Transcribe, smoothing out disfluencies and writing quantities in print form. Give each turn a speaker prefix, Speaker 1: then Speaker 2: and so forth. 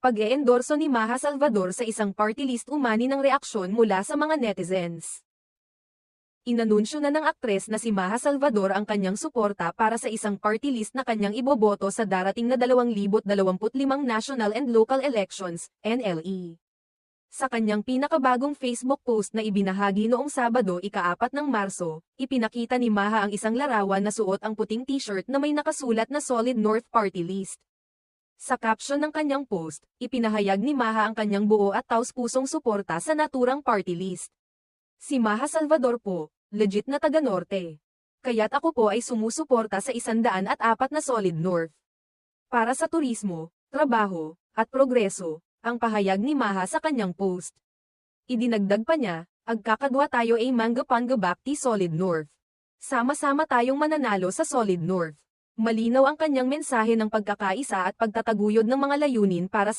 Speaker 1: Pag-eendorso ni Maha Salvador sa isang party list umani ng reaksyon mula sa mga netizens. Inanunsyo na ng aktres na si Maha Salvador ang kanyang suporta para sa isang party list na kanyang iboboto sa darating na 2025 national and local elections, NLE. Sa kanyang pinakabagong Facebook post na ibinahagi noong Sabado ika-4 ng Marso, ipinakita ni Maha ang isang larawan na suot ang puting t-shirt na may nakasulat na Solid North Party List. Sa caption ng kanyang post, ipinahayag ni Maha ang kanyang buo at taus-pusong suporta sa naturang party list. Si Maha Salvador po, legit na taga-Norte. Kaya't ako po ay sumusuporta sa 104 na Solid North. Para sa turismo, trabaho, at progreso, ang pahayag ni Maha sa kanyang post. Idinagdag pa niya, agkakadwa tayo ay Mangapanga Bapti Solid North. Sama-sama tayong mananalo sa Solid North. Malinaw ang kanyang mensahe ng pagkakaisa at pagtataguyod ng mga layunin para sa